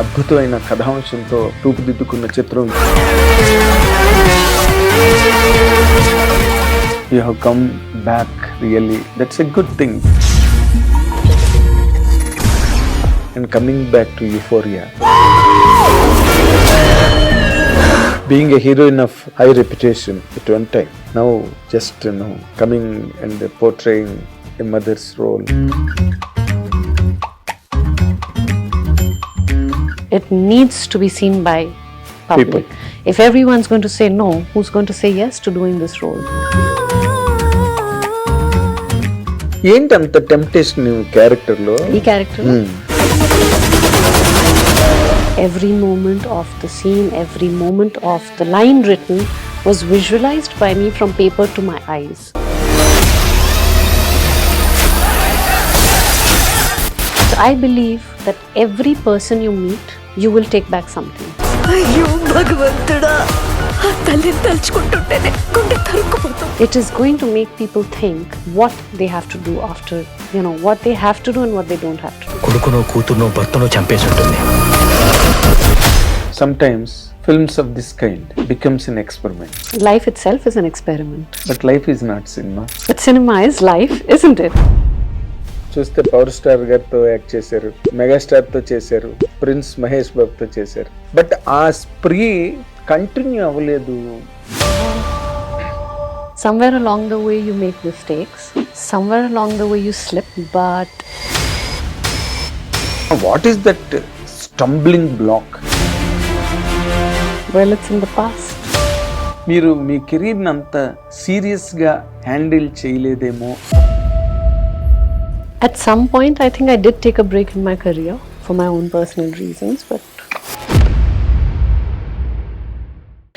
అద్భుతమైన కథాంశంతో రూపుదిద్దుకున్న చిత్రం. You have come back, really. That's a good thing. And coming back to Euphoria. Being a heroine of high reputation at one time. Now just coming and portraying a mother's role. It needs to be seen by public. People. If everyone's going to say no, who's going to say yes to doing this role? ఏంటి అంత temptation క్యారెక్టర్లో? ఈ character every moment of the scene, every moment of the line written was visualized by me from paper to my eyes. So I believe that every person you meet, you will take back something. అయ్యో భగవంతుడా, ఆ తల్లిని తలుచుకుంటుంటేనే గుండె తరుక్కుపోతుంది. It is going to make people think what they have to do after, what they have to do and what they don't have to do. కొడుకునో కూతుర్నో భర్తనో చంపేసి ఉంటుంది. Sometimes films of this kind becomes an experiment. Life itself is an experiment. But life is not cinema. But cinema is life, isn't it? చూస్తే power star గారితో act చేశారు, megastar తో చేశారు, prince Mahesh బాబుతో చేశారు. But ఆ స్ప్రీ కంటిన్యూ అవ్వలేదు. Somewhere along the way you make mistakes. Somewhere along the way you slip. But what is that stumbling block? Well, it's in the past. మీరు మీ కెరీర్ని అంత సీరియస్గా handle చేయలేదేమో. At some point, I think I did take a break in my career for my own personal reasons, but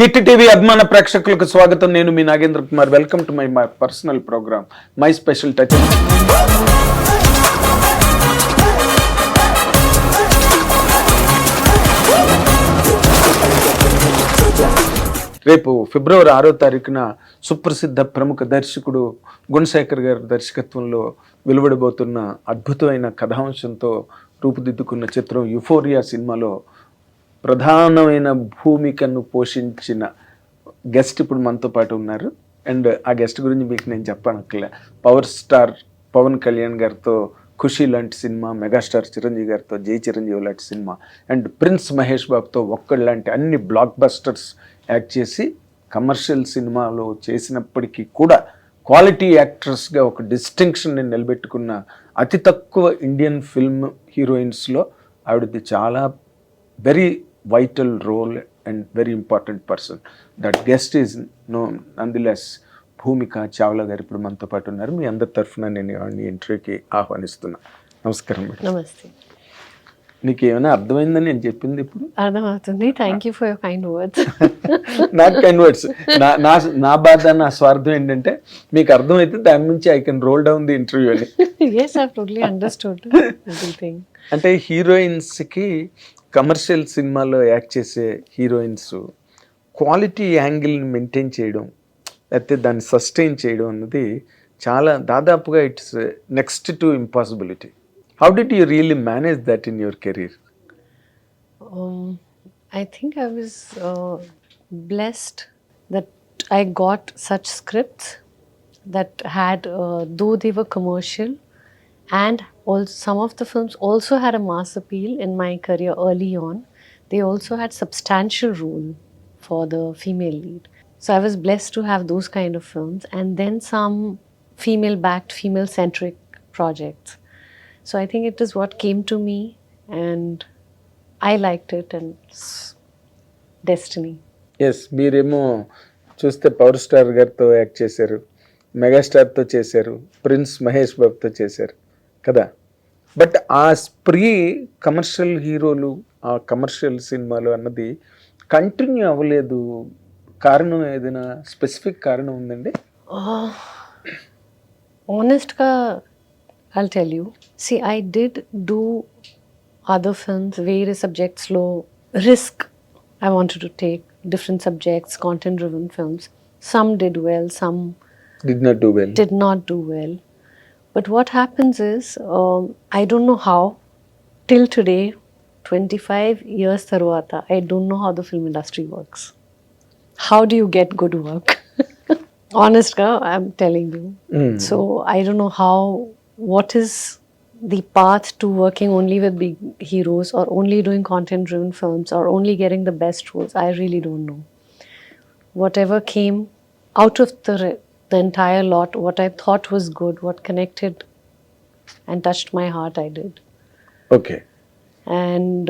hit TV అభిమాన ప్రేక్షకులకు స్వాగతం. నేను మీ Nagendra Kumar. Welcome to my personal programme, my special touch. రేపు ఫిబ్రవరి 6వ తారీఖున సుప్రసిద్ధ ప్రముఖ దర్శకుడు గుణశేఖర్ గారి దర్శకత్వంలో వెలువడబోతున్న అద్భుతమైన కథాంశంతో రూపుదిద్దుకున్న చిత్రం యుఫోరియా సినిమాలో ప్రధానమైన భూమికను పోషించిన గెస్ట్ ఇప్పుడు మనతో పాటు ఉన్నారు. అండ్ ఆ గెస్ట్ గురించి మీకు నేను చెప్పనక్కర్లే. పవర్ స్టార్ పవన్ కళ్యాణ్ గారితో ఖుషి లాంటి సినిమా, మెగాస్టార్ చిరంజీవి గారితో జై చిరంజీవి లాంటి సినిమా, అండ్ ప్రిన్స్ మహేష్ బాబుతో ఒక్కడు లాంటి అన్ని బ్లాక్ బస్టర్స్ యాక్ట్ చేసి కమర్షియల్ సినిమాలో చేసినప్పటికీ కూడా క్వాలిటీ యాక్ట్రెస్గా ఒక డిస్టింక్షన్ని నిలబెట్టుకున్న అతి తక్కువ ఇండియన్ ఫిల్మ్ హీరోయిన్స్లో ఆవిడది చాలా very vital role and very important person. That guest is nonetheless Bhumika Chawla garu ఇప్పుడు మనతో పాటు ఉన్నారు. మీ అందరి తరఫున నేను ఇంటర్వ్యూకి ఆహ్వానిస్తున్నా. నమస్కారం మేడం. నమస్తే. నీకు ఏమైనా అర్థమైందని నేను చెప్పింది ఇప్పుడు? అర్థమవుతుంది. Thank you for your kind words. Not kind words. నా బాధ, నా స్వార్థం ఏంటంటే మీకు అర్థమైతే దాని నుంచి I can roll down the interview అని. Yes, I've totally understood everything. అంటే హీరోయిన్స్కి కమర్షియల్ సినిమాలో యాక్ట్ చేసే హీరోయిన్స్ క్వాలిటీ యాంగిల్ని మెయింటైన్ చేయడం, లేకపోతే దాన్ని సస్టైన్ చేయడం అన్నది చాలా దాదాపుగా it's next to impossibility. How did you really manage that in your career? I think I was blessed that I got such scripts that had, though they were commercial, and also some of the films also had a mass appeal in my career early on. They also had substantial role for the female lead. So I was blessed to have those kind of films, and then some female-backed, female-centric projects. So I think it is what came to me and I liked it and it's destiny. Yes, మీరేమో చూస్తే power star గారితో act చేశారు, మెగాస్టార్తో చేశారు, prince Mahesh బాబుతో చేశారు కదా. But ఆ spree commercial హీరోలు, ఆ కమర్షియల్ సినిమాలు అన్నది కంటిన్యూ అవ్వలేదు. కారణం ఏదైనా స్పెసిఫిక్ కారణం ఉందండి? Honestly, I'll tell you. See, I did do other films, various subjects, low risk. I wanted to take different subjects, content-driven films. Some did well, some Did not do well. Did not do well. But what happens is, I don't know how, till today, 25 years tarvata, I don't know how the film industry works. How do you get good work? Honest, I'm telling you. So I don't know what is the path to working only with big heroes or only doing content driven films or only getting the best roles. I really don't know. Whatever came out of the entire lot, what I thought was good, what connected and touched my heart, I did. Okay. And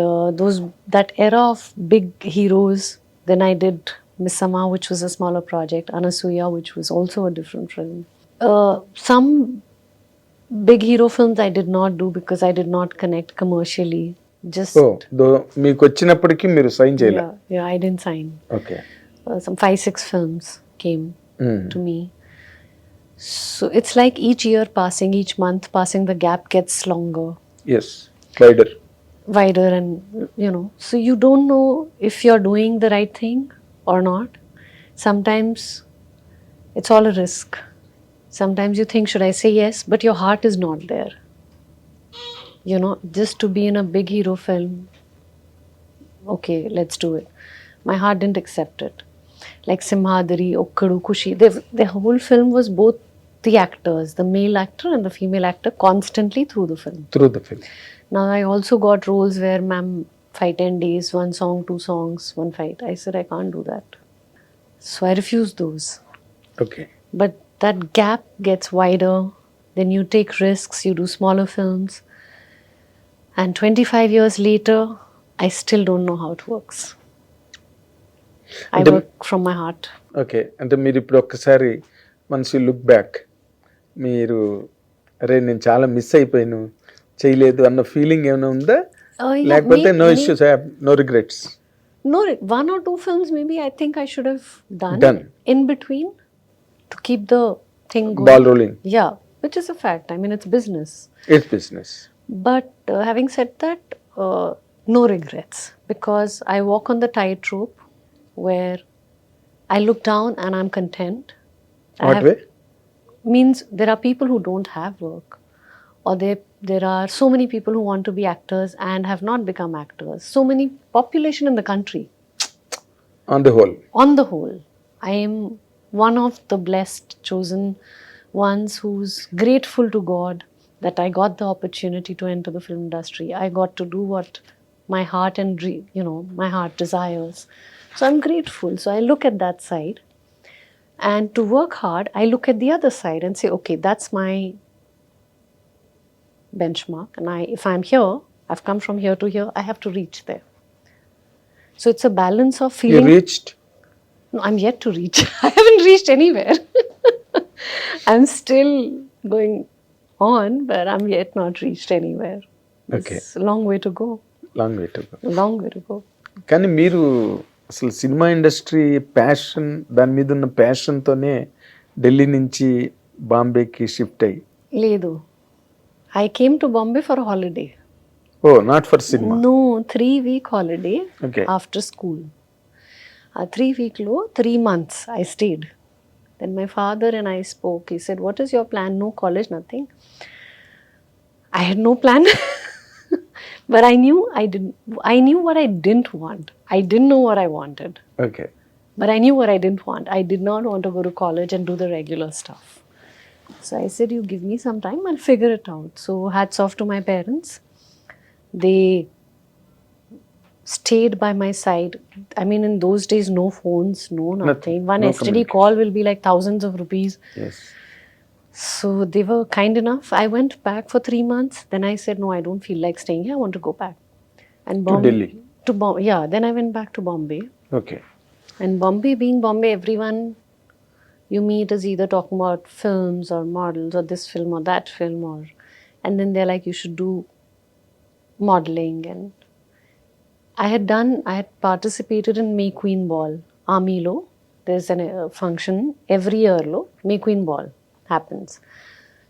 that era of big heroes, then I did Misama, which was a smaller project, Anasuya, which was also a different film. Some big hero films I did not do because I did not connect commercially. Just ఓ మీకు వచ్చినప్పటికీ మీరు sign చేయలే. yeah, I didn't sign. Okay. Some 5-6 films came to me. So it's like each year passing, each month passing, the gap gets longer, yes, wider. wider, and so you don't know if you're doing the right thing or not. Sometimes it's all a risk. Sometimes you think, should I say yes? But your heart is not there. Just to be in a big hero film, okay, let's do it. My heart didn't accept it. Like Simhadari, Okkadu, Kushi, the whole film was both the actors, the male actor and the female actor, constantly through the film. Through the film. Now I also got roles where, ma'am, 5-10 days, 1 song, 2 songs, 1 fight. I said I can't do that. So I refused those. Okay. But that gap gets wider. Then you take risks, you do smaller films. And 25 years later, I still don't know how it works. I work from my heart. Okay. అంటే మీరు ఇప్పుడు ఒక్కసారి once you look back, మీరు అరే నేను చాలా miss అయిపోయాను, చేయలేదు అన్న ఫీలింగ్ ఏమైనా ఉందా? లేకపోతే no issues, no regrets? No, 1 or 2 films maybe I think I should have done in between to keep the thing going. Ball rolling. Yeah, which is a fact. I mean, it's business. It's business. But having said that, no regrets, because I walk on the tightrope where I look down and I'm content. What way? Means there are people who don't have work, or there are so many people who want to be actors and have not become actors. So many population in the country. On the whole, I am one of the blessed, chosen ones who's grateful to God that I got the opportunity to enter the film industry. I got to do what my heart and my heart desires. So I'm grateful. So I look at that side, and to work hard, I look at the other side and say, okay, that's my benchmark, and if I'm here, I've come from here to here, I have to reach there. So it's a balance of feeling. You reached? No, I'm yet to reach. I haven't reached anywhere. I'm still going on, but I'm yet not reached anywhere. Okay. It's a long way to go. Long way to go. Long way to go. కానీ మీరు అసలు cinema industry passion, దాని మీద ఉన్న ప్యాషన్తోనే ఢిల్లీ నుంచి బాంబేకి shift అయ్యి? లేదు. I came to Bombay for a holiday. Oh, not for cinema? No, 3-week holiday. Okay. After school. 3-week lo, 3 months I stayed. Then my father and I spoke. He said, what is your plan? No college, nothing. I had no plan. But I knew what I didn't want. I didn't know what I wanted. Okay. But I knew what I didn't want. I did not want to go to college and do the regular stuff. So I said, you give me some time, I'll figure it out. So hats off to my parents. They stayed by my side. I mean, in those days, no phones, no nothing. One no STD call will be like thousands of rupees. Yes. So they were kind enough. I went back for 3 months. Then I said, no, I don't feel like staying here. I want to go back. And To Delhi? Yeah, then I went back to Bombay. Okay. And Bombay, being Bombay, everyone you meet is either talking about films or models or this film or that film, and then they're like, you should do modeling. And I had participated in May Queen Ball, Army lo. There's a function every year lo, May Queen Ball happens.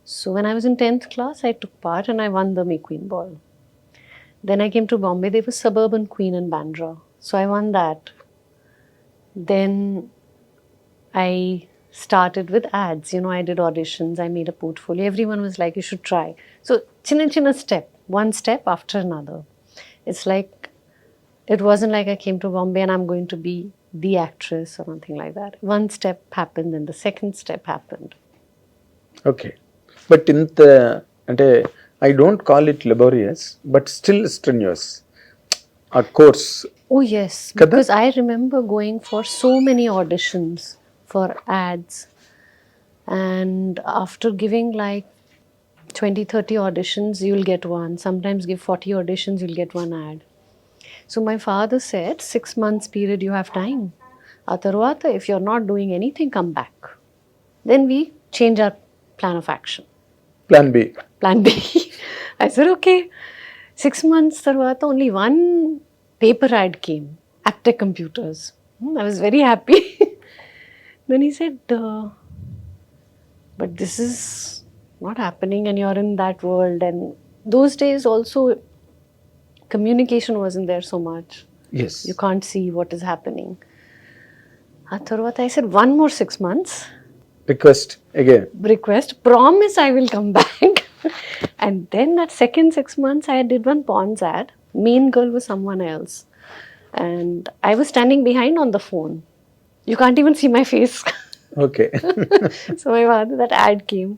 So when I was in 10th class, I took part and I won the May Queen Ball. Then I came to Bombay. There was Suburban Queen in Bandra. So I won that. Then I started with ads. I did auditions. I made a portfolio. Everyone was like, you should try. So, chinna step, one step after another. It's like, it wasn't like I came to Bombay and I'm going to be the actress or nothing like that. One step happened, then the second step happened. Okay but ఇంత అంటే I don't call it లెబోరియస్ but still strenuous ఆ course. Oh yes, because I remember going for so many auditions for ads, and after giving like 20-30 auditions, you'll get one. Sometimes give 40 auditions, you'll get one ad. So my father said, 6 months period you have time. Atarvata, if you're not doing anything, come back. Then we change our plan of action. Plan B. Plan B. I said, okay. 6 months tarvata, only one paper ad came. Actec Computers. I was very happy. Then he said, but this is not happening and you're in that world. And those days also, communication wasn't there so much. Yes. You can't see what is happening. Tarvata, I said, one more 6 months. Request again. Request, promise I will come back. And then that second 6 months, I did one Pond's ad. Mean girl was someone else. And I was standing behind on the phone. You can't even see my face. Okay. So my father, that ad came.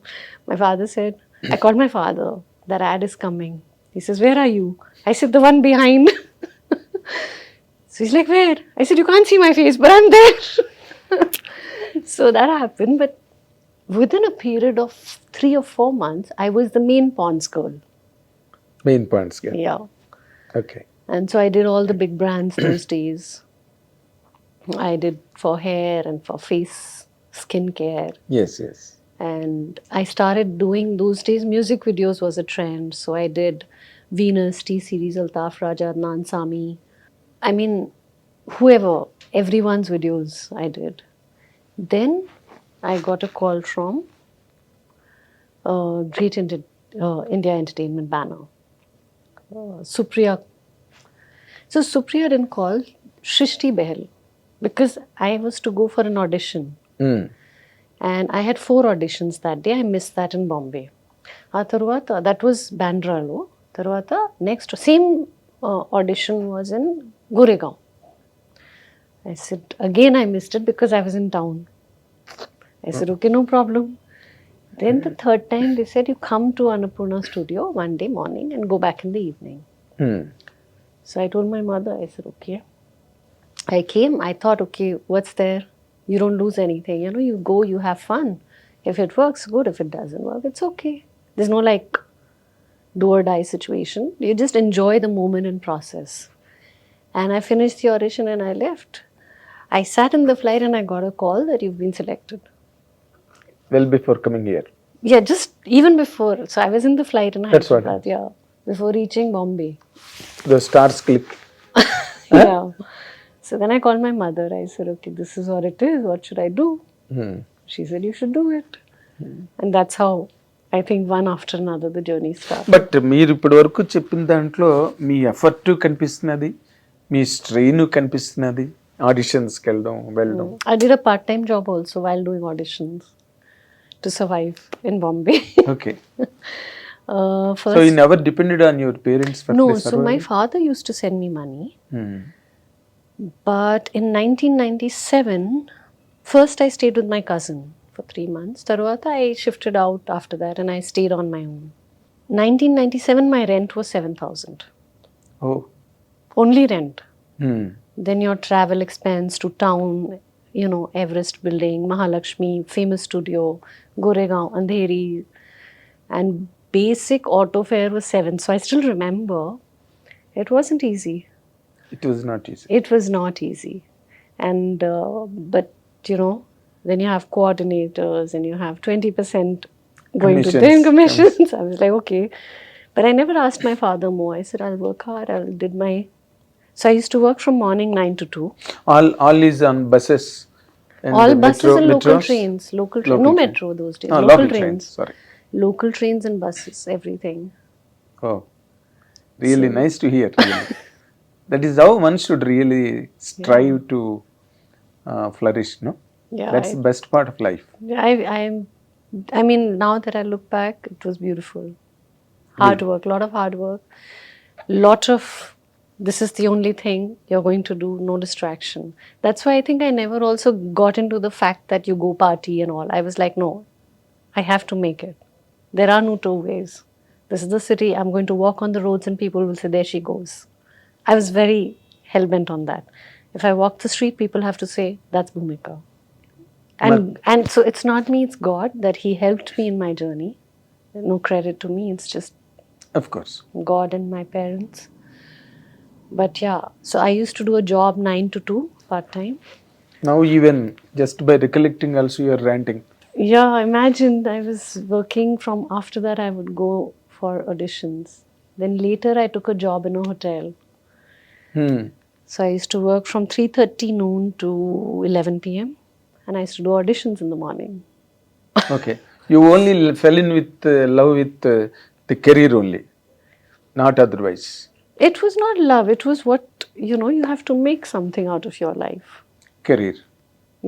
My father said, I called my father, that ad is coming. He says, where are you? I said, the one behind. So he's like, where? I said, you can't see my face, but I'm there. So that happened. But within a period of 3 or 4 months, I was the main Pond's girl. Main points. Yeah. Okay. And so I did all the big brands those days. I did for hair and for face skincare. Yes yes. And I started doing, those days music videos was a trend. So I did Venus, T-Series, Altaf Raja, Adnan Sami. I mean, whoever, everyone's videos I did. Then I got a call from India Entertainment banner. Supriya. So Supriya didn't call, Shrishti Behel, because I was to go for an audition. And I had 4 auditions that day. I missed that in Bombay. Tarvata, that was Bandralo. Tarvata, next, same audition was in Goregaon. I said, again I missed it because I was in town. I said, okay, no problem. Then the third time they said, you come to Annapurna studio one day morning and go back in the evening. So I told my mother, I said, okay. I came, I thought, okay, what's there? You don't lose anything. You know, you go, you have fun. If it works, good. If it doesn't work, it's okay. There's no like do or die situation. You just enjoy the moment and process. And I finished the audition and I left. I sat in the flight and I got a call that you've been selected. Well before coming here. Yeah, just even before. So I was in the flight and I That's what. yeah, before reaching Bombay. The stars click. Yeah. So then I called my mother. I said, okay, this is what it is. What should I do? She said, you should do it. And that's how I think one after another the journey started. But మీరు ఇప్పటి వరకు చెప్పిన దాంట్లో మీ effort కనిపిస్తున్నది, మీ strain కనిపిస్తున్నది, ఆడిషన్స్కి వెళ్ళడం. I did a part-time job also while doing auditions to survive in Bombay. Okay. First, so you never depended on your parents for no, this so my father used to send me money. But in 1997, first I stayed with my cousin for 3 months. Tarvata I shifted out after that and I stayed on my own. 1997 my rent was 7,000. Oh. Only rent. Then your travel expense to town, you know, Everest building, Mahalakshmi, famous studio, Goregaon, Andheri, and basic auto fare was 7. So I still remember it wasn't easy. It was not easy. It was not easy. And, but, you know, then you have coordinators and you have 20% going to them commissions. I was like, okay. But I never asked my father more. I said, I'll work hard. So I used to work from morning 9 to 2. All is on buses. And All the buses and local metros? trains. Local No train. metro those days. Ah, local trains. Sorry. Local trains and buses, everything. Oh, really nice to hear. Really. That is how one should really strive to flourish, no? Yeah. That's the best part of life. I mean, now that I look back, it was beautiful. Hard work, lot of hard work, lot of this is the only thing you're going to do, no distraction. That's why I think I never also got into the fact that you go party and all. I was like, no, I have to make it. There are no two ways. This is the city. I'm going to walk on the roads and people will say, there she goes. I was very hell-bent on that. If I walk the street, people have to say, that's Bhumika. And so it's not me, it's God that He helped me in my journey. No credit to me, it's just Of course. God and my parents. But yeah, so I used to do a job 9 to 2 part-time. Now even just by recollecting also you are ranting. Yeah, imagine I was working from after that I would go for auditions. Then later I took a job in a hotel. So I used to work from 3:30 noon to 11 p.m. and I used to do auditions in the morning. Okay. You only fell in with love with the career only, not otherwise. It was not love, it was what, you have to make something out of your life. Career.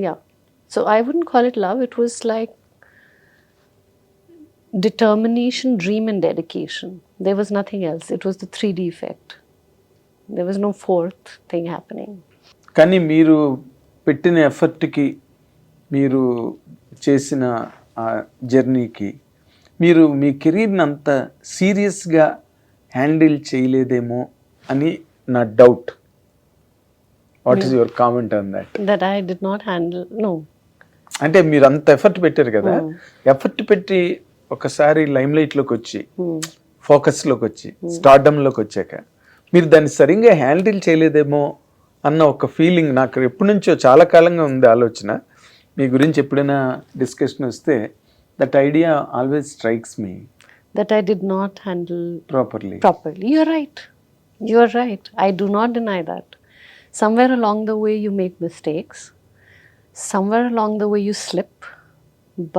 Yeah. So I wouldn't call it love, it was like determination, dream, and dedication. There was nothing else. It was the 3D effect. There was no fourth thing happening. కానీ మీరు పెట్టిన ఎఫర్ట్కి, మీరు చేసిన ఆ జర్నీకి, మీరు మీ కెరీర్ని అంత సీరియస్గా హ్యాండిల్ చేయలేదేమో అని నా doubt. What is your comment on that? That I did not handle, no. అంటే మీరు అంత ఎఫర్ట్ పెట్టారు కదా, ఎఫర్ట్ పెట్టి ఒకసారి లైమ్ లైట్లోకి వచ్చి, ఫోకస్లోకి వచ్చి, స్టార్డమ్లోకి వచ్చాక మీరు దాన్ని సరిగ్గా హ్యాండిల్ చేయలేదేమో అన్న ఒక ఫీలింగ్ నాకు ఎప్పటి నుంచో చాలా కాలంగా ఉంది ఆలోచన. మీ గురించి ఎప్పుడైనా డిస్కషన్ వస్తే that idea always strikes me. That I did not handle Properly. You're right. You're right. I do not deny that. Somewhere along the way you make mistakes. Somewhere along the way you slip.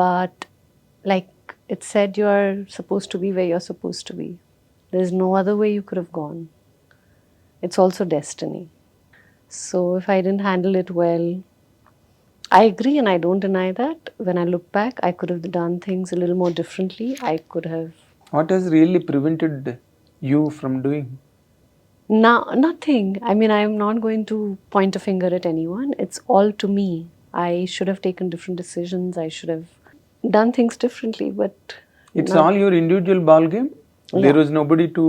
But like it said, you are supposed to be where you're supposed to be. There's no other way you could have gone. It's also destiny. So if I didn't handle it well, I agree and I don't deny that. When I look back, I could have done things a little more differently. I could have... What has really prevented you from doing? No, nothing. I mean, I'm not going to point a finger at anyone. It's all to me. I should have taken different decisions. I should have done things differently, but... It's all your individual ball game? There was nobody to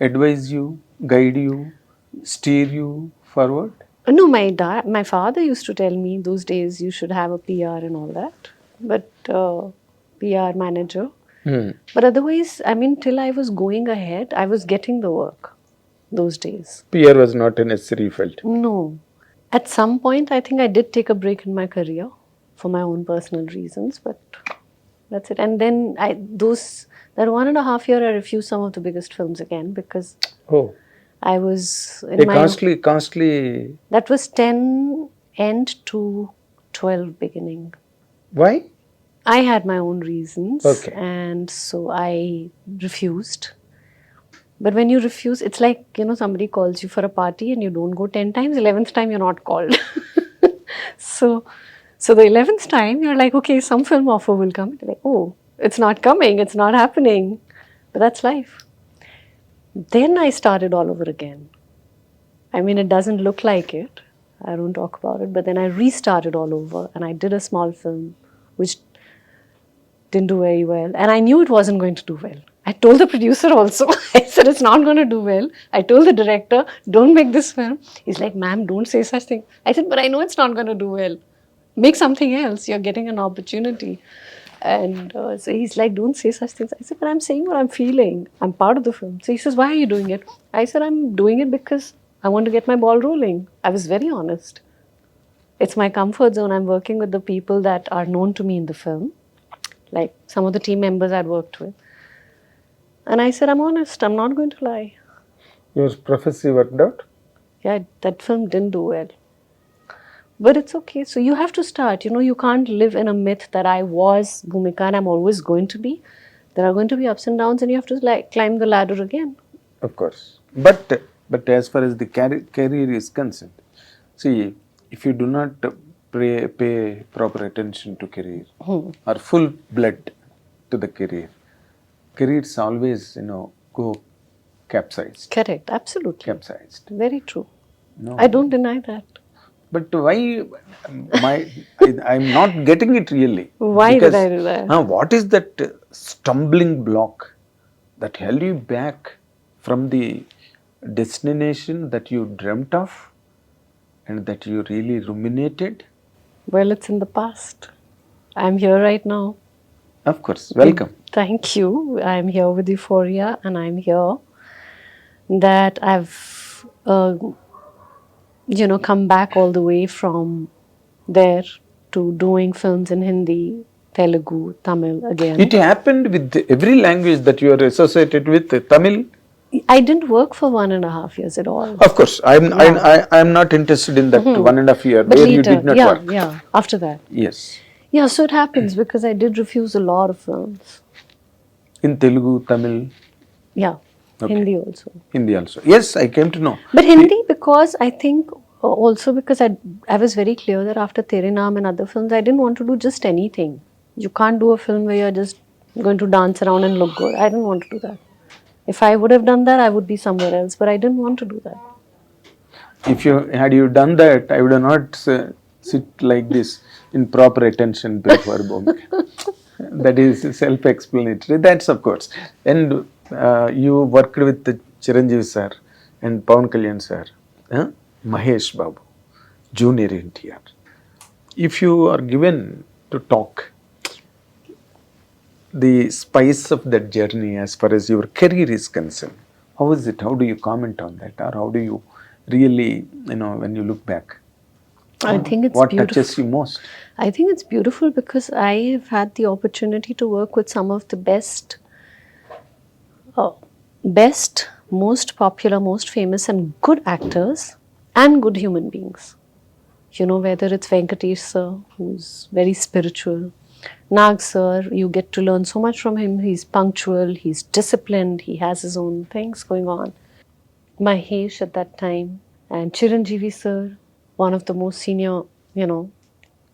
advise you, guide you, steer you forward? No, my father used to tell me those days you should have a PR and all that. But PR manager. But otherwise, I mean, till I was going ahead, I was getting the work those days. PR was not a necessary, you felt? No. At some point, I think I did take a break in my career for my own personal reasons, but that's it. And then that 1.5 year, I refused some of the biggest films again because Oh. I was in A costly... That was 10 end to 12 beginning. Why? I had my own reasons. Okay. And so I refused. But when you refuse, it's like, somebody calls you for a party and you don't go 10 times, 11th time you're not called. So the 11th time, you're like, okay, some film offer will come. You're like, oh, it's not coming, it's not happening. But that's life. Then I started all over again. I mean, it doesn't look like it. I don't talk about it. But then I restarted all over and I did a small film which didn't do very well. And I knew it wasn't going to do well. I told the producer also. I said, it's not going to do well. I told the director, don't make this film. He's like, ma'am, don't say such thing. I said, but I know it's not going to do well. Make something else. You're getting an opportunity. And so he's like, don't say such things. I said, but I'm saying what I'm feeling. I'm part of the film. So he says, why are you doing it? I said, I'm doing it because I want to get my ball rolling. I was very honest. It's my comfort zone. I'm working with the people that are known to me in the film, like some of the team members I'd worked with. And I said, I'm honest. I'm not going to lie. Your prophecy worked out? Yeah, that film didn't do well. But it's okay. So you have to start. You can't live in a myth that I was Bhumika and I'm always going to be. There are going to be ups and downs and you have to climb the ladder again. Of course. But as far as the career is concerned, see, if you do not pay proper attention to career or full blood to the careers always, go capsized. Correct, absolutely. Capsized. Very true. No. I don't deny that. But why? I'm not getting it really. Why did I do that? What is that stumbling block that held you back from the destination that you dreamt of and that you really ruminated? Well, it's in the past. I'm here right now. Of course. Welcome. Thank you. I'm here with Euphoria, and I'm here that I've, come back all the way from there to doing films in Hindi, Telugu, Tamil again. It happened with every language that you are associated with. Tamil. I didn't work for 1.5 years at all. Of course, I'm not interested in that 1.5 year But where later, you did not work. Yeah, after that. Yes. Yeah, so it happens because I did refuse a lot of films. In Telugu, Tamil, Yeah, Okay. Hindi also. Hindi also. Yes, I came to know. But Hindi, because I think also because I was very clear that after Tere Naam and other films, I didn't want to do just anything. You can't do a film where you're just going to dance around and look good. I didn't want to do that. If I would have done that, I would be somewhere else. But I didn't want to do that. If you done that, I would have not sit like this in proper attention before Bhumika. That is self-explanatory. That's of course. And you worked with the Chiranjeevi sir and Pawan Kalyan sir, Mahesh Babu, Junior NTR. If you are given to talk the spice of that journey as far as your career is concerned, how is it? How do you comment on that? Or how do you really, when you look back? I think it's what beautiful. touches you most? I think it's beautiful because I've had the opportunity to work with some of the best, most popular, most famous and good actors and good human beings. Whether it's Venkatesh sir, who's very spiritual, Nag sir, you get to learn so much from him. He's punctual, he's disciplined, he has his own things going on. Mahesh at that time, and Chiranjeevi sir, one of the most senior,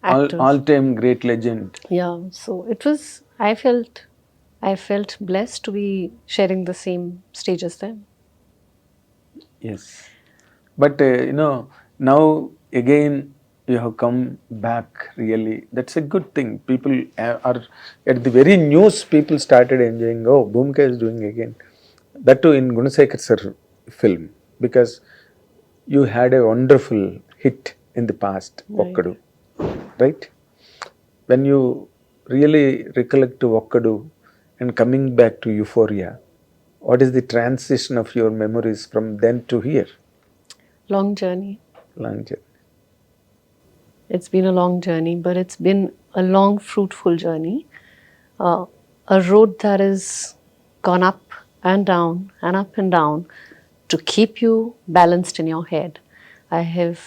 actors. All-time great legend. Yeah, so it was, I felt blessed to be sharing the same stage as them. Yes. But, now again, you have come back really. That's a good thing. People are, at the very news, people started enjoying, oh, Bhumika is doing again. That too in Gunasekar sir film. Because you had a wonderful hit in the past, Right. Okkadu. Right? When you really recollect to Okkadu and coming back to Euphoria, what is the transition of your memories from then to here? Long journey. Long journey. It's been a long journey, but it's been a long, fruitful journey. A road that has gone up and down and up and down to keep you balanced in your head. I have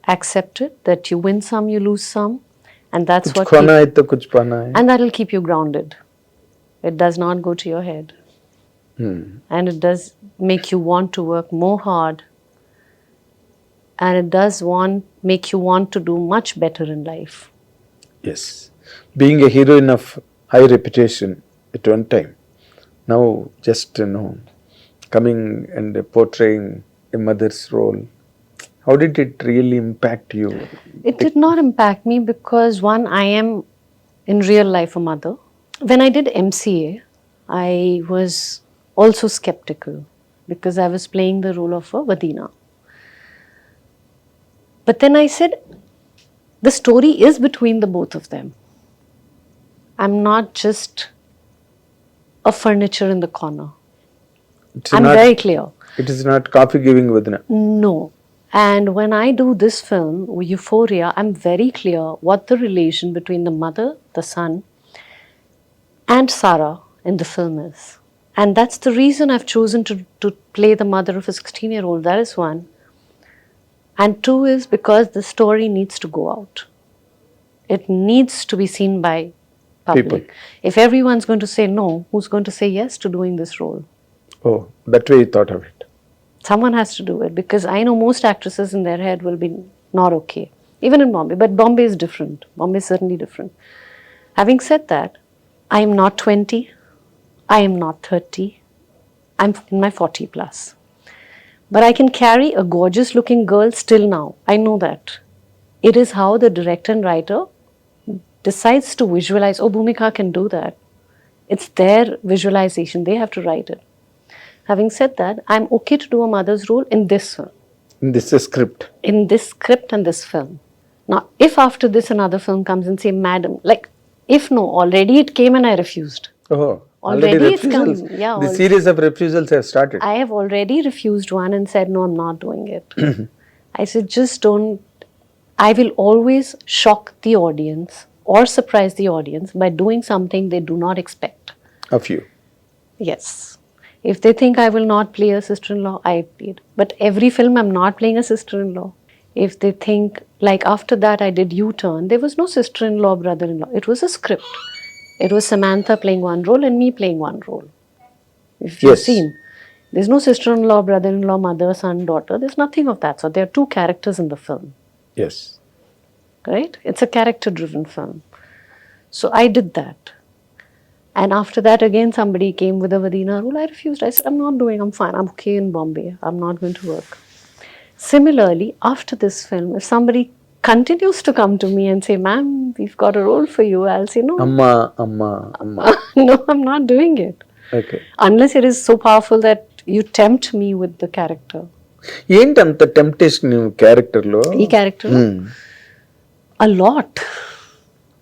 accepted that you win some, you lose some, and that's Kuch what khona hai to kuch pana hai. and that will keep you grounded. It does not go to your head. And it does make you want to work more hard. And it does make you want to do much better in life. Yes. Being a heroine of high reputation at one time. Now just, coming and portraying a mother's role. How did it really impact you? It did not impact me because one, I am in real life a mother. When I did MCA, I was also skeptical because I was playing the role of a Vadina. But then I said, the story is between the both of them. I'm not just a furniture in the corner. I'm very clear. It is not coffee giving Vadina. No. And when I do this film, Euphoria, I'm very clear what the relation between the mother, the son, and Sarah in the film is. And that's the reason I've chosen to play the mother of a 16-year-old. That is one. And two is because the story needs to go out. It needs to be seen by public. People. If everyone's going to say no, who's going to say yes to doing this role? Oh, that way you thought of it. Someone has to do it because I know most actresses in their head will be not okay. Even in Bombay. But Bombay is different. Bombay is certainly different. Having said that, I am not 20. I am not 30. I'm in my 40 plus. But I can carry a gorgeous looking girl still now. I know that. It is how the director and writer decides to visualize, oh, Bhumika can do that. It's their visualization. They have to write it. Having said that, I'm okay to do a mother's role in this film. This is script. In this script and this film. Now, if after this another film comes and say, madam, like, if no, already it came and I refused. Oh, Already it's come. refusals. Yeah, The series of refusals have started. I have already refused one and said, no, I'm not doing it. I said, just don't. I will always shock the audience or surprise the audience by doing something they do not expect. Of you. Yes. If they think I will not play a sister-in-law, I played. But every film I'm not playing a sister-in-law. If they think, like after that I did U-turn, there was no sister-in-law, brother-in-law. It was a script. It was Samantha playing one role and me playing one role. If you've Yes. seen, there's no sister-in-law, brother-in-law, mother, son, daughter. There's nothing of that. So there are two characters in the film, Yes. right? It's a character-driven film. So I did that. And after that, again, somebody came with a Vadina role. I refused. I said, I'm not doing, I'm fine. I'm okay in Bombay. I'm not going to work. Similarly, after this film, if somebody continues to come to me and say, ma'am, we've got a role for you, I'll say, no, Amma. no, I'm not doing it. Okay. Unless it is so powerful that you tempt me with the character. ఏంటి అంత temptation క్యారెక్టర్లో? E character? A lot.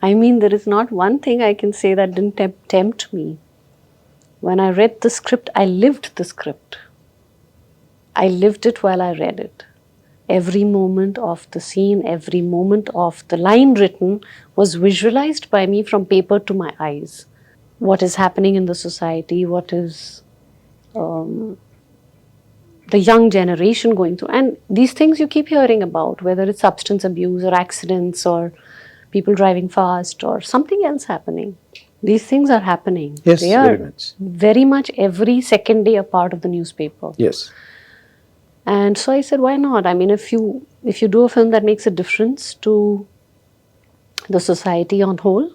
I mean, there is not one thing I can say that didn't tempt me. When I read the script, I lived the script. I lived it while I read it. Every moment of the scene, every moment of the line written was visualized by me from paper to my eyes. What is happening in the society, what is the young generation going through. And these things you keep hearing about, whether it's substance abuse or accidents or people driving fast or something else happening. These things are happening. Yes, they are very much. very much every second day a part of the newspaper. Yes. And so I said, why not? I mean, if you do a film that makes a difference to the society on whole,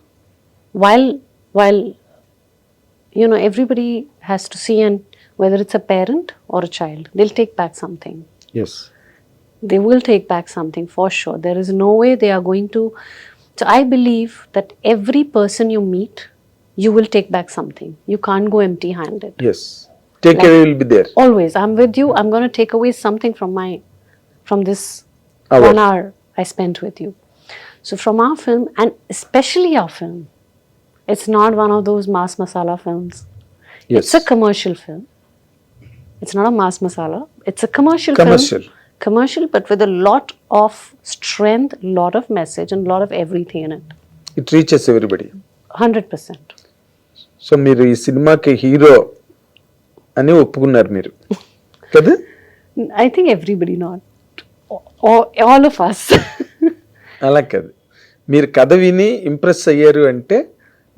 while you know, everybody has to see, and whether it's a parent or a child, they'll take back something. Yes. They will take back something for sure. There is no way they are going to. So I believe that every person you meet, you will take back something. You can't go empty-handed. Yes. Take away will be there. Always, I'm with you. I'm going to take away something from this Hour. 1 hour I spent with you. So from our film, and especially our film, it's not one of those mass masala films. Yes. It's a commercial film. It's not a mass masala. It's a commercial Commercial. film. Commercial, but with a lot of strength, lot of message, and lot of everything in it. It reaches everybody. 100%. So మీరు ఈ సినిమాకి hero అని ఒప్పుకున్నారు మీరు కదా? I think everybody, not all of us. అలా కాదు, మీరు కథ విని ఇంప్రెస్ అయ్యారు అంటే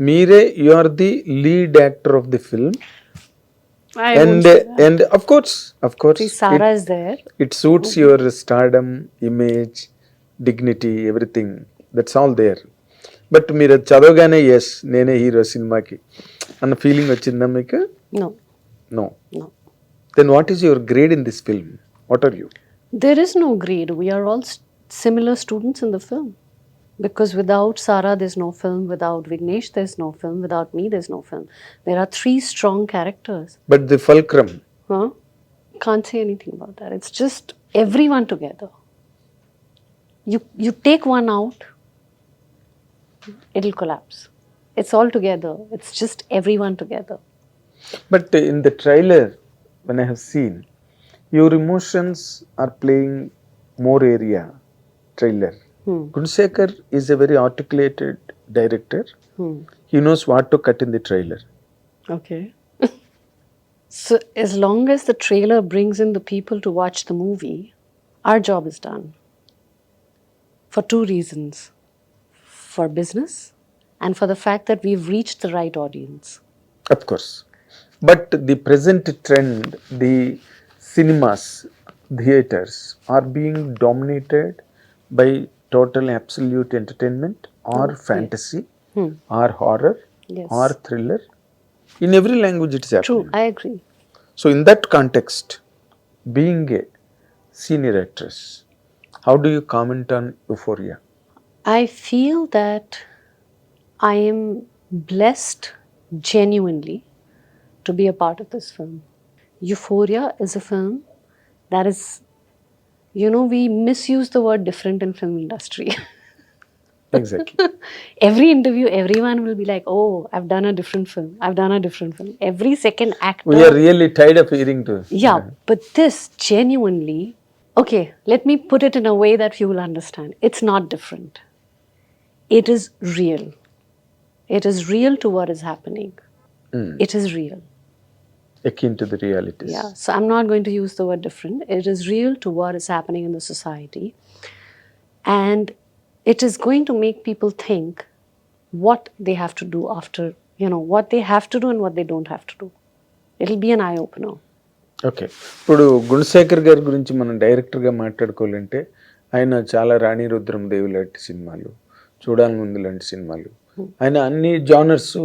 మీరే you are the lead actor of the film. I won't say that. And of course See, Sarah is there. it suits your stardom, image, dignity, everything. That's all there. But మీరు అది చదవగానే yes నేనే hero సినిమాకి అన్న feeling వచ్చిందా మీకు? No. No. No. Then what is your grade in this film? What are you? There is no grade. We are all similar students in the film. Because without Sarah, there's no film. Without Vignesh, there's no film. Without me, there's no film. There are 3 strong characters. But the fulcrum. Huh? Can't say anything about that. It's just everyone together. You take one out, it'll collapse. It's all together. It's just everyone together. But in the trailer, when I have seen, your emotions are playing more area. Trailer. Gunsekar is a very articulated director. He knows what to cut in the trailer. Okay. So as long as the trailer brings in the people to watch the movie, our job is done. For 2 reasons. For business and for the fact that we've reached the right audience. Of course. But the present trend, the cinemas, theaters are being dominated by total absolute entertainment or fantasy or horror Yes. or thriller. In every language it's happening. True, I agree. So in that context, being a senior actress, how do you comment on Euphoria? I feel that I am blessed genuinely to be a part of this film. Euphoria is a film that is, we misuse the word different in film industry. Exactly. Every interview, everyone will be like, "Oh, I've done a different film. I've done a different film." Every second actor. We are really tired of hearing to. Yeah, but this genuinely, okay, let me put it in a way that you will understand. It's not different. It is real. It is real to what is happening. It is real. Akin to the realities. Yeah, so I'm not going to use the word different. It is real to what is happening in the society. And it is going to make people think what they have to do after, what they have to do and what they don't have to do. It'll be an eye opener. Okay, ఇప్పుడు గుణశేఖర్ గారి గురించి మనం డైరెక్టర్గా మాట్లాడుకోవాలంటే ఆయన చాలా రాణి రుద్రమదేవి లాంటి సినిమాలు, చూడాలని ఉంది లాంటి సినిమాలు, ఆయన అన్ని జానర్స్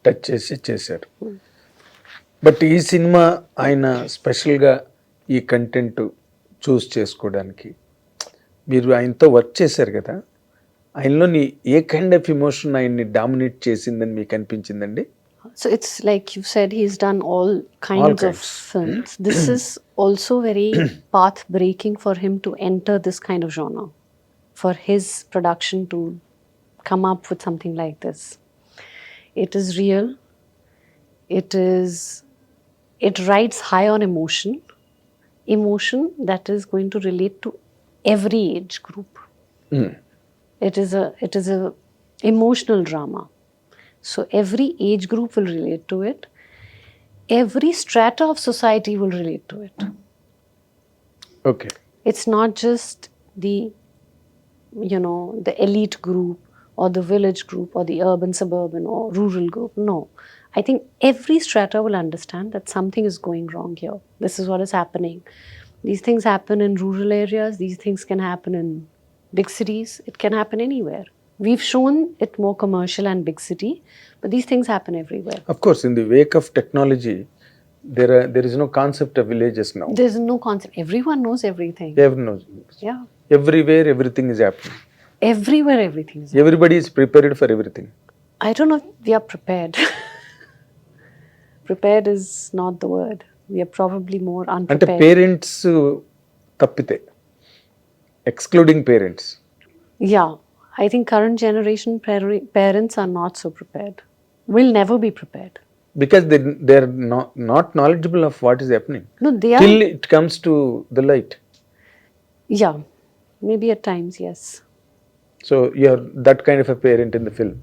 టచ్ చేసి చేశారు. బట్ ఈ సినిమా ఆయన స్పెషల్గా ఈ కంటెంట్ చూస్ చేసుకోవడానికి మీరు ఆయనతో వర్క్ చేశారు కదా, ఆయనలోని ఏ కైండ్ ఆఫ్ ఎమోషన్ ఆయన్ని డామినేట్ చేసిందని మీకు అనిపించిందండి? So it's like you said, he's done all kinds of films. This is also very path breaking for him to enter this kind of genre, for his production to come up with something like this. It is real. It rides high on emotion that is going to relate to every age group. It is a emotional drama. So every age group will relate to it. Every strata of society will relate to it. Okay, It's not just the elite group or the village group or the urban, suburban or rural group. No. I think every strata will understand that something is going wrong here. This is what is happening. These things happen in rural areas. These things can happen in big cities. It can happen anywhere. We've shown it more commercial and big city, but these things happen everywhere. of course, in the wake of technology, there is no concept of villages now. There's no concept. Everyone knows everything. Everyone knows. Yeah. Everywhere everything is happening. Everywhere everything is. Everybody is prepared for everything. I don't know if we are prepared. Prepared is not the word. We are probably more అంటే unprepared. Parents తప్పితే, excluding parents. Yeah. I think current generation parents are not so prepared. Will never be prepared. Because they're not knowledgeable of what is happening No, they are. till it comes to the light. Yeah. Maybe at times, yes. So you're that kind of a parent in the film.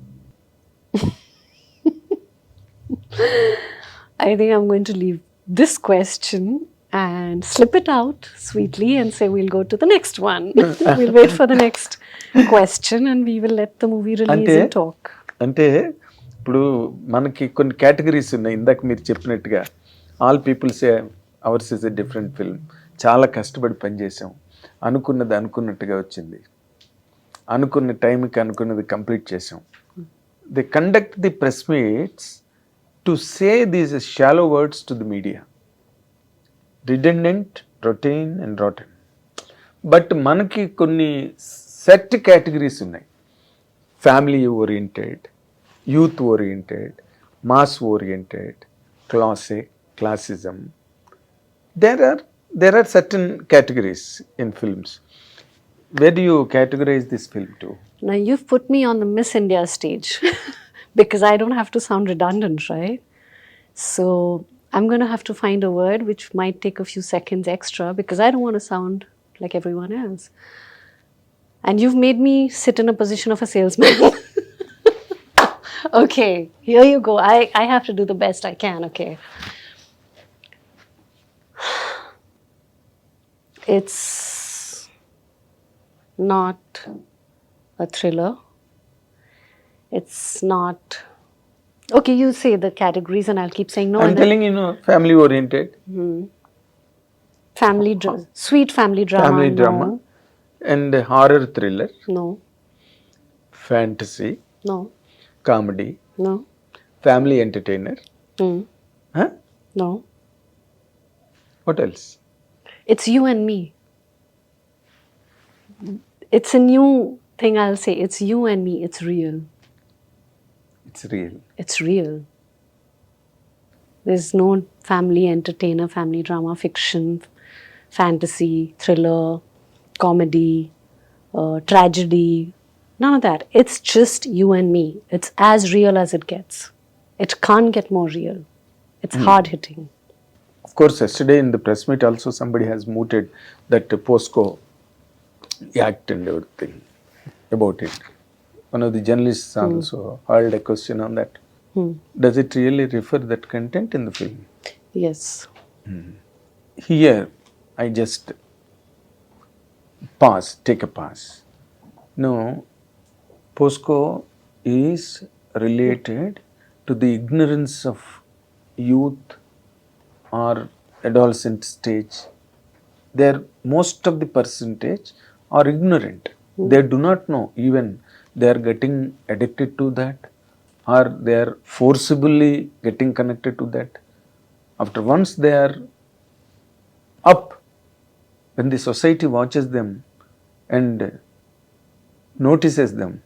I think I'm going to leave this question and slip it out sweetly and say we'll go to the next one. We'll wait for the next question and we will let the movie release and talk. అంటే ఇప్పుడు మనకి కొన్ని categories ఉన్నాయి. ఇందాక మీరు చెప్పినట్టుగా all peoples hours is a different film. చాలా కష్టపడి పనిచేసాం, అనుకున్నది అనుకున్నట్టుగా వచ్చింది, అనుకున్న టైంకి అనుకున్నది కంప్లీట్ చేసాం. They conduct the press meets to say these shallow words to the media, redundant, routine and rotten. But మనకి కొన్ని సెట్ కేటగిరీస్ ఉన్నాయి. Family oriented, youth oriented, mass oriented, classism. There are certain categories in films. Where do you categorize this film to? Now you've put me on the Miss India stage because I don't have to sound redundant, right? So I'm going to have to find a word which might take a few seconds extra because I don't want to sound like everyone else. And you've made me sit in a position of a salesman. Okay, here you go. I have to do the best I can, okay. It's not a thriller. It's not... Okay, you say the categories and I'll keep saying no. I'm telling you, family oriented. Sweet family drama. Family drama. No. And horror thriller. No. Fantasy. No. Comedy. No. Family entertainer. Hmm. Huh? No. What else? It's you and me. It's a new thing I'll say. It's you and me. It's real. It's real. It's real. There's no family entertainer, family drama, fiction, fantasy, thriller, comedy, tragedy. None of that. It's just you and me. It's as real as it gets. It can't get more real. It's hard hitting. Of course, yesterday in the press meet also somebody has mooted that POSCO Act and everything about it. One of the journalists also hurled a question on that. Does it really refer that content in the film? Yes. Here, I just take a pass. No, POSCO is related to the ignorance of youth or adolescent stage. Most of the percentage are ignorant. They do not know, even they are getting addicted to that, or they are forcibly getting connected to that. After once they are up, when the society watches them and notices them,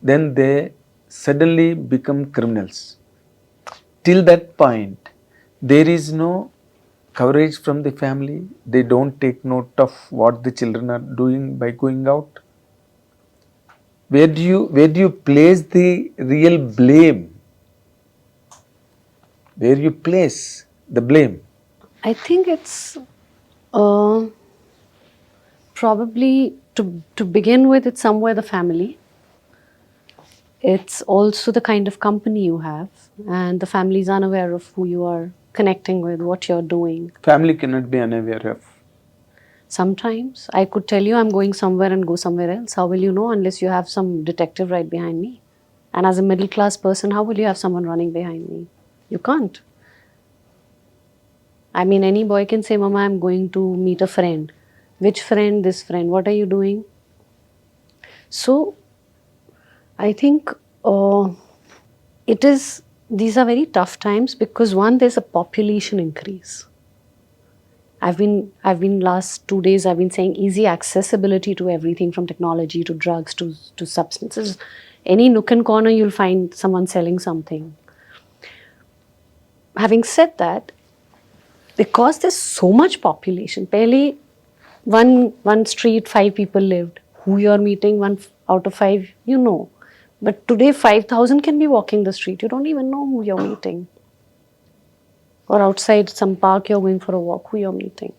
then they suddenly become criminals. Till that point, there is no coverage from the family. They don't take note of what the children are doing by going out. Where do you place the real blame? Where you place the blame? I think it's probably to begin with, it's somewhere the family. It's also the kind of company you have, and the family is unaware of who you are connecting with, what you're doing. Family cannot be unaware of. Sometimes I could tell you I'm going somewhere and go somewhere else. How will you know unless you have some detective right behind me? And as a middle class person, how will you have someone running behind me? You can't. I mean, any boy can say, Mama, I'm going to meet a friend. Which friend? This friend. What are you doing? So, I think these are very tough times because one, there's a population increase. I've been last 2 days, I've been saying easy accessibility to everything from technology to drugs to substances. Any nook and corner, you'll find someone selling something. Having said that, because there's so much population, pehle one street, 5 people lived. Who you're meeting, 1 out of 5, you know. But today, 5,000 can be walking the street. You don't even know who you're meeting. Or outside some park, you're going for a walk, who you're meeting.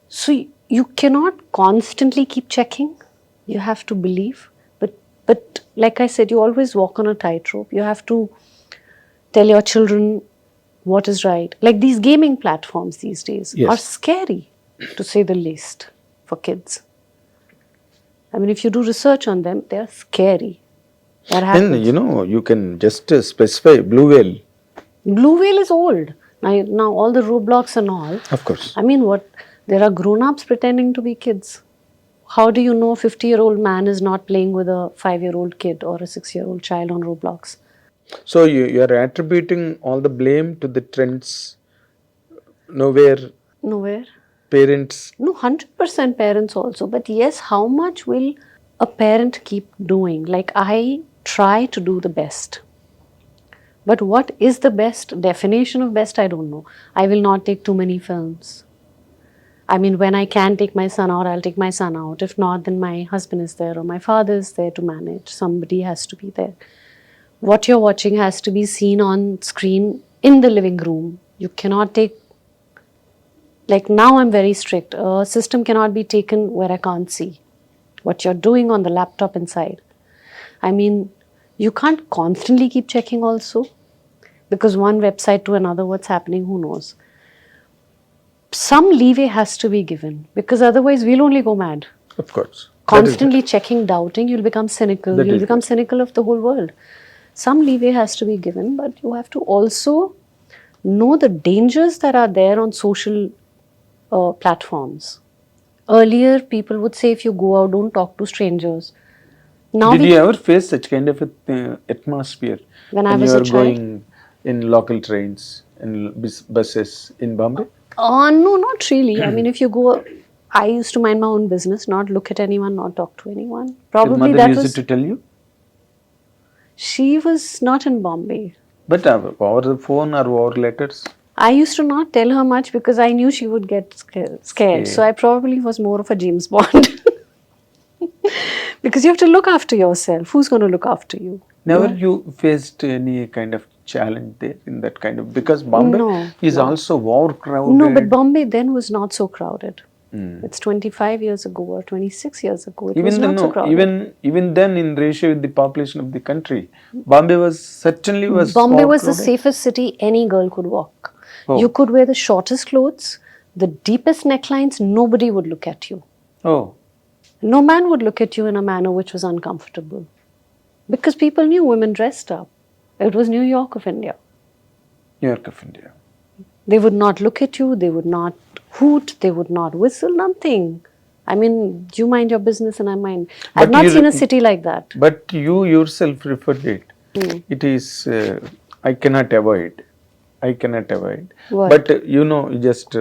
So you cannot constantly keep checking. You have to believe. But like I said, you always walk on a tightrope. You have to tell your children what is right. Like these gaming platforms these days are scary, to say the least, for kids. I mean, if you do research on them, they are scary. What happens? And you can just specify Blue Whale. Blue Whale is old. Now all the Roblox and all. Of course. I mean, there are grown-ups pretending to be kids. How do you know a 50-year-old man is not playing with a 5-year-old kid or a 6-year-old child on Roblox? So you are attributing all the blame to the trends. Nowhere parents. No, 100% parents also. But yes, how much will a parent keep doing? Like, I try to do the best. But what is the best? Definition of best, I don't know. I will not take too many films. I mean, when I can take my son out, I'll take my son out. If not, then my husband is there or my father is there to manage. Somebody has to be there. What you're watching has to be seen on screen in the living room. You cannot take, like now I'm very strict. A system cannot be taken where I can't see what you're doing on the laptop inside. I mean, you can't constantly keep checking also, because one website to another, what's happening, who knows. Some leeway has to be given, because otherwise we'll only go mad. Of course. Constantly checking, doubting, you'll become cynical. You'll become cynical of the whole world. Some leeway has to be given, but you have to also know the dangers that are there on social platforms. Earlier, people would say, if you go out, don't talk to strangers. Now Did you ever face such kind of atmosphere when I was you a were child? going in local trains, in buses in Bombay? No, not really. I mean, if you go, I used to mind my own business, not look at anyone, not talk to anyone. Your Probably mother that used was. to tell you? She was not in Bombay. But over the phone or over letters? I used to not tell her much because I knew she would get scared. So I probably was more of a James Bond. Because you have to look after yourself. Who's going to look after you? Never you faced any kind of challenge there in that kind of, because Bombay is also overcrowded. No, but Bombay then was not so crowded. It's 25 years ago or 26 years ago. It was not so crowded. Even then, in ratio with the population of the country, Bombay was certainly Bombay was the safest city any girl could walk. Oh. You could wear the shortest clothes, the deepest necklines, nobody would look at you. Oh, No man would look at you in a manner which was uncomfortable. Because people knew women dressed up. It was New York of India. New York of India. They would not look at you, they would not hoot, they would not whistle, nothing. I mean, you mind your business and I mind. I've not seen a city like that. But you yourself referred it. It is, I cannot avoid. What? But you just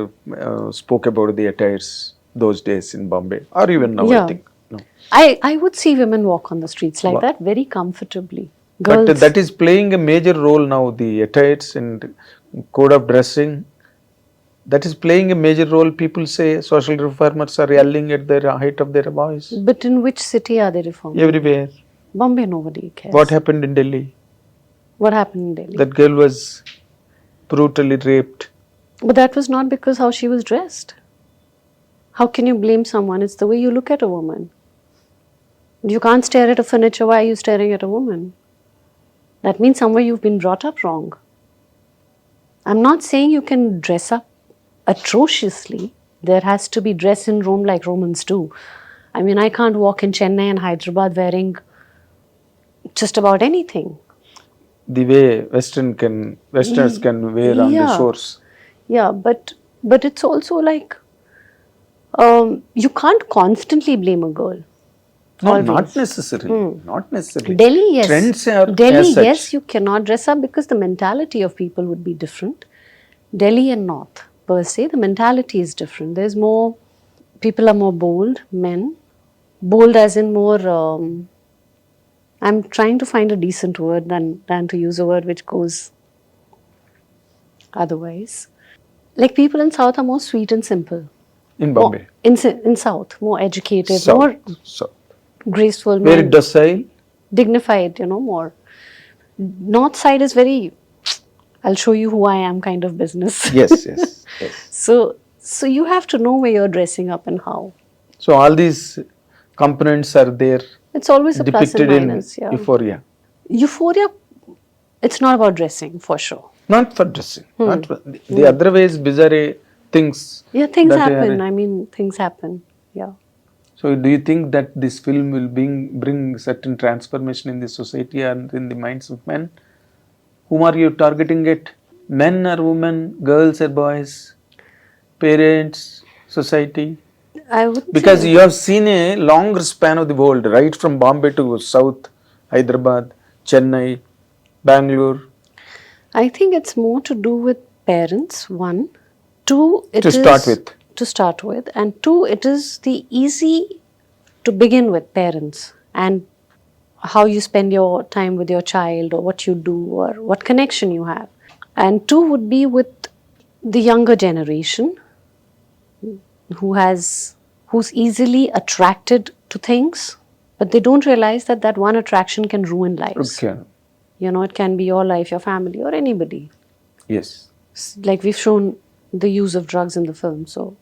spoke about the attires those days in Bombay, or even now, I think. No. I would see women walk on the streets like that very comfortably. Girls. But that is playing a major role now, the attires and code of dressing. That is playing a major role. People say social reformers are yelling at the height of their voice. But in which city are they reforming? Everywhere. Bombay, nobody cares. What happened in Delhi? What happened in Delhi? That girl was brutally raped. But that was not because how she was dressed. How can you blame someone? It's the way you look at a woman. You can't stare at a furniture. Why are you staring at a woman? That means somewhere you've been brought up wrong. I'm not saying you can dress up atrociously. There has to be dress in Rome like Romans do. I mean, I can't walk in Chennai and Hyderabad wearing just about anything. The way Westerners can wear on the shores. Yeah, but it's also like you can't constantly blame a girl. No, Always. not necessarily. Not necessarily. Delhi, yes. Trends are Delhi, as such. yes, you cannot dress up because the mentality of people would be different. Delhi and North, per se, the mentality is different. There's more, people are more bold, men. Bold as in more, I'm trying to find a decent word than to use a word which goes otherwise. Like people in South are more sweet and simple. In Bombay. In South, more educated, more graceful, very more docile. dignified, more. North side is very, I'll show you who I am kind of business. Yes. So you have to know where you're dressing up and how. So all these components are there. It's always a plus and depicted minus. in Yeah. Euphoria. Euphoria, it's not about dressing for sure. Not for dressing. Not for, the other ways, bizarre things. Yeah, things that happen. I mean, things happen. Yeah. So do you think that this film will bring certain transformation in the society and in the minds of men? Whom are you targeting it? Men or women, girls or boys, parents, society? I would Because say, you have seen a longer span of the world, right from Bombay to South, Hyderabad, Chennai, Bangalore. I think it's more to do with parents, one. Two, it To is start with. And two, it is the easy to begin with parents and how you spend your time with your child or what you do or what connection you have. And two would be with the younger generation who's easily attracted to things, but they don't realize that one attraction can ruin lives. Okay. It can be your life, your family, or anybody. Yes. Like we've shown the use of drugs in the film. So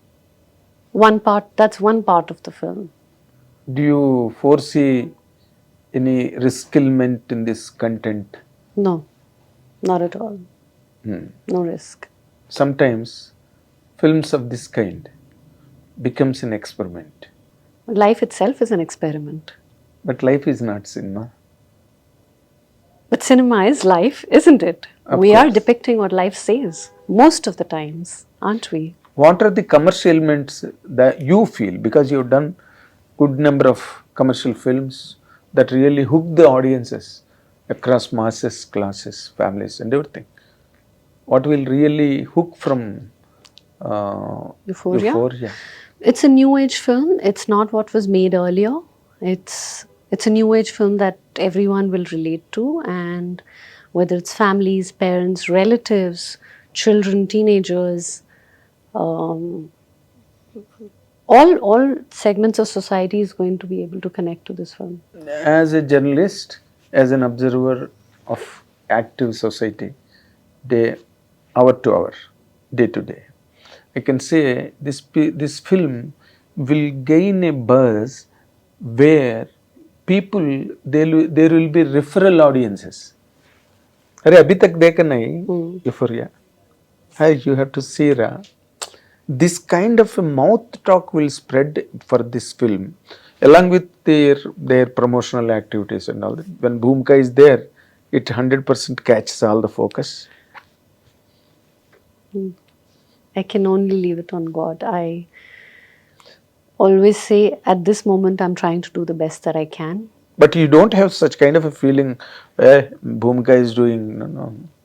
that's one part of the film. Do you foresee any risk element in this content? No, not at all. No risk. Sometimes films of this kind becomes an experiment. Life itself is an experiment. But life is not cinema. But cinema is life, isn't it? Of We are course. depicting what life says most of the times, aren't we? What are the commercial elements that you feel, because you've done good number of commercial films that really hook the audiences across masses, classes, families and everything? What will really hook from Euphoria? Euphoria. It's a new age film. It's not what was made earlier. It's a new age film that everyone will relate to, and whether it's families, parents, relatives, children, teenagers, um, all segments of society is going to be able to connect to this film. As a journalist, as an observer of active society, day, hour to hour, day to day, I can say this film will gain a buzz where people there will be referral audiences. अरे अभी तक देखा नहीं Euphoria. Hey, you have to see Ra. This kind of a mouth talk will spread for this film, along with their promotional activities and all that. When Bhumika is there, it 100% catches all the focus. I can only leave it on God. I always say at this moment I'm trying to do the best that I can. But you don't have such kind of a feeling, Bhumika is doing,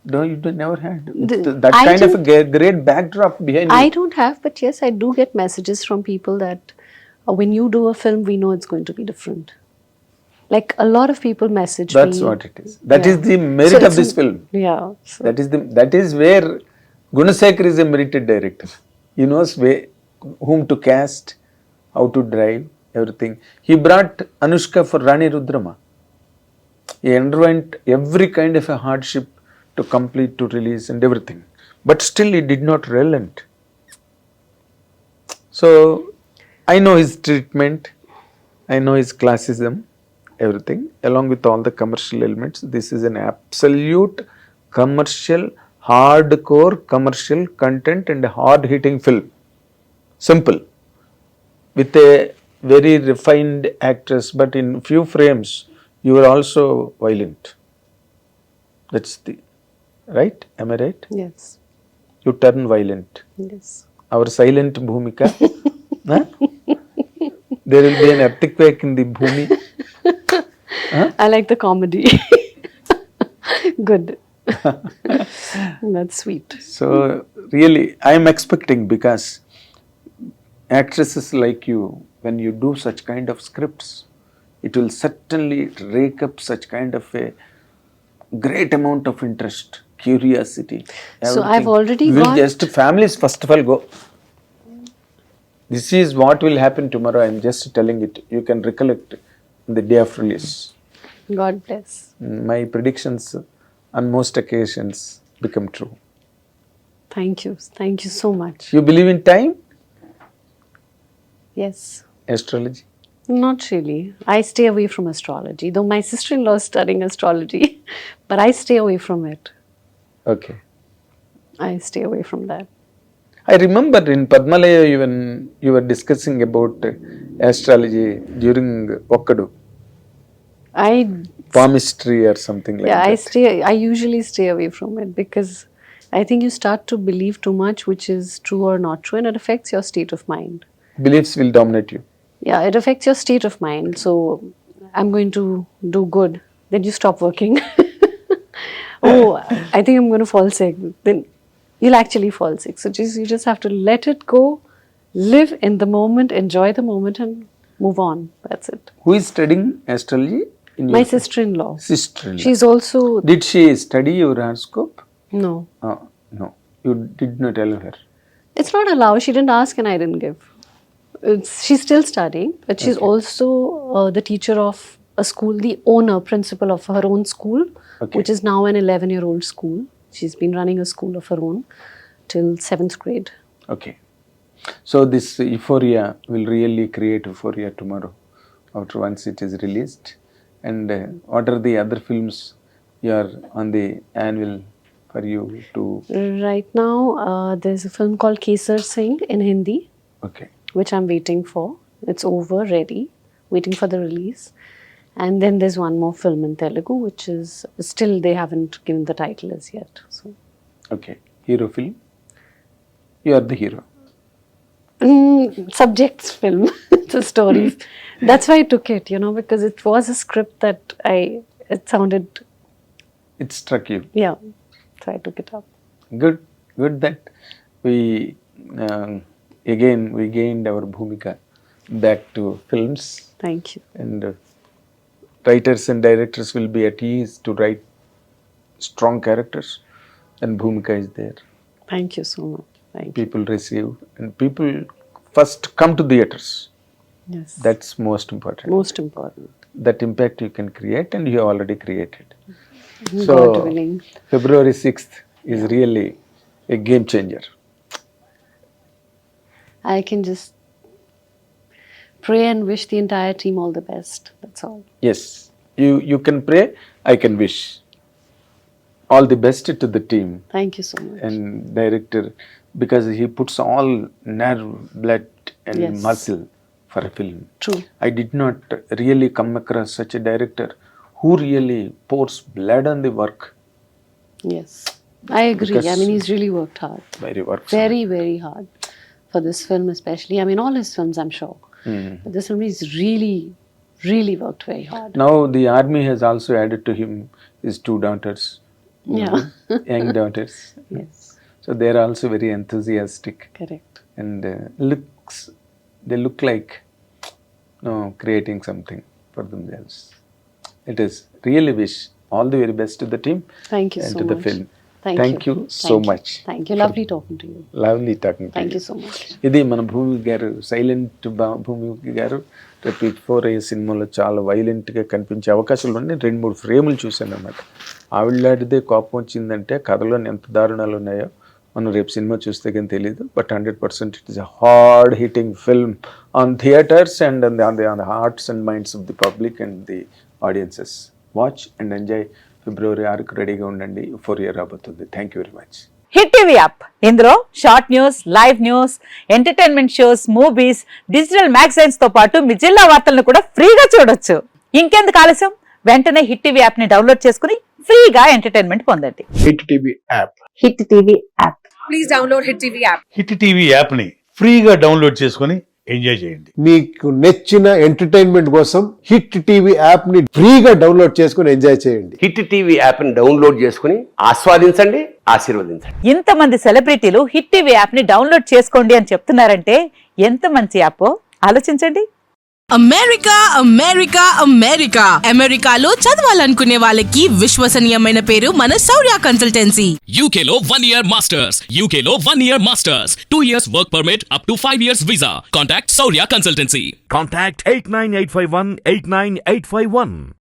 no, you never had that I kind of a great backdrop behind I you. don't have, but yes, I do get messages from people that when you do a film, we know it's going to be different. Like a lot of people message me. That's what it is. That is Yeah. the merit So of it's this film. Yeah. So That is where Gunasekar is a merited director. He knows whom to cast, how to drive, everything. He brought Anushka for Rani Rudrama. He underwent every kind of a hardship to complete, to release and everything. But still he did not relent. So I know his treatment, I know his classism, everything, along with all the commercial elements. This is an absolute commercial, hardcore commercial content and a hard-hitting film. Simple. With a very refined actress, but in few frames, you are also violent. That's the, right? Am I right? yes. You turn violent. Yes. Our silent Bhumika. Huh? There will be an earthquake in the Bhumi. I like the comedy. Good. That's sweet. So really, I am expecting, because actresses like you, when you do such kind of scripts, it will certainly rake up such kind of a great amount of interest, curiosity. So I've everything. already We'll got- just families first of all go. This is what will happen tomorrow. I am just telling it. You can recollect the day of release. God bless. My predictions on most occasions become true. Thank you. Thank you so much. You believe in time? Yes. Astrology? Not really. I stay away from astrology, though my sister-in-law is studying astrology, but I stay away from it. Okay. I stay away from that. I remember in Padmalaya even you were discussing about astrology during Okkadu, I palmistry or something like that. I usually stay away from it because I think you start to believe too much which is true or not true, and it affects your state of mind. Beliefs will dominate you. Yeah, it affects your state of mind. So I'm going to do good. Then you stop working. Oh, I think I'm going to fall sick. Then you'll actually fall sick. So you just have to let it go, live in the moment, enjoy the moment, and move on. That's it. Who is studying astrology? In My your sister-in-law. sister-in-law. She's also Did she study your horoscope? no. No. You did not tell her. It's not allowed. She didn't ask and I didn't give. She's still studying, but she's also the teacher of a school, the owner, principal of her own school, Okay. which is now an 11-year-old school. She's been running a school of her own till 7th grade. Okay. So this Euphoria will really create euphoria tomorrow, after once it is released. And what are the other films you are on the annual for you to? Right now, there's a film called Kesar Singh in Hindi, Okay. which I'm waiting for. It's over, ready, waiting for the release. And then there's one more film in Telugu, which is still they haven't given the title as yet. So, Okay. Hero film? You are the hero. subjects film, it's a story. That's why I took it, because it was a script that it sounded, It struck you. yeah. So I took it up. Good that we again we gained our Bhumika back to films, Thank you. and writers and directors will be at ease to write strong characters, and Bhumika is there. Thank you so much. Thank you. People receive, and people first come to theaters. Yes. That's most important. Most important. That impact you can create, and you have already created. God So willing. February 6th is really a game changer. I can just pray and wish the entire team all the best. That's all. Yes, you can pray, I can wish all the best to the team Thank you so much. and director, because he puts all nerve, blood and Yes. muscle for a film. True. I did not really come across such a director who really pours blood on the work. Yes. I agree. Because- I mean, he's really worked hard. Very works. Very, very hard. For this film especially. I mean, all his films, I'm sure. But this film, he's really, really worked very hard. Now the army has also added to him his 2 daughters. Yeah. Young daughters. Yes. So they are also very enthusiastic, Correct. and they look like creating something for themselves. It is really wish all the very best to the team Thank you and so to the much. film. Thank you so Thank you. much. Thank you. Lovely talking to you. Lovely talking to Thank you. you so much. ఇది మన భూమి గారు, silent భూమి గారు రేపు Euphoria సినిమాలో చాలా వైలెంట్గా కనిపించే అవకాశాలు ఉన్నాయి. 2-3 ఫ్రేములు చూశాను అన్నమాట. ఆవిడలాంటిదే కోపం వచ్చిందంటే కథలో ఎంత దారుణాలు ఉన్నాయో మనం రేపు సినిమా చూస్తే కానీ తెలియదు. But 100% it is a hard hitting film on theatres and on the hearts and minds of the public and the audiences. Watch and enjoy. February 6కు రెడీగా ఉండండి. Euphoria రాబోతుంది. Thank you very much. Hit TV app, ఇందులో short news, live news, entertainment shows, movies, digital magazines తో పాటు మీ జిల్లా వార్తలను కూడా ఫ్రీగా చూడొచ్చు. ఇంకెందుకు ఆలస్యం, వెంటనే హిట్ టీవీ యాప్ ని డౌన్లోడ్ చేసుకుని ఫ్రీగా ఎంటర్టైన్మెంట్ పొందండి. Hit TV app. Hit TV app. Please download Hit TV app. Hit TV యాప్ని ఫ్రీగా డౌన్లోడ్ చేసుకొని ఎంజాయ్ చేయండి. మీకు నచ్చిన ఎంటర్టైన్మెంట్ కోసం హిట్ టీవీ యాప్ ని ఫ్రీగా డౌన్లోడ్ చేసుకుని ఎంజాయ్ చేయండి. హిట్ టీవీ యాప్ని డౌన్లోడ్ చేసుకుని ఆస్వాదించండి, ఆశీర్వదించండి. ఇంతమంది సెలబ్రిటీలు హిట్ టీవీ యాప్ ని డౌన్లోడ్ చేసుకోండి అని చెప్తున్నారంటే ఎంత మంచి యాప్ ఆలోచించండి. అమెరికా అమెరికా అమెరికా అమెరికాలో చదవాలనుకునే వాళ్ళకి విశ్వసనీయమైన పేరు మన శౌర్య కన్సల్టెన్సీ. UK లో 1 year masters, UK లో 1 year masters, 2 years work permit up to 5 years visa. Contact Saurya Consultancy. Contact 89851 89851.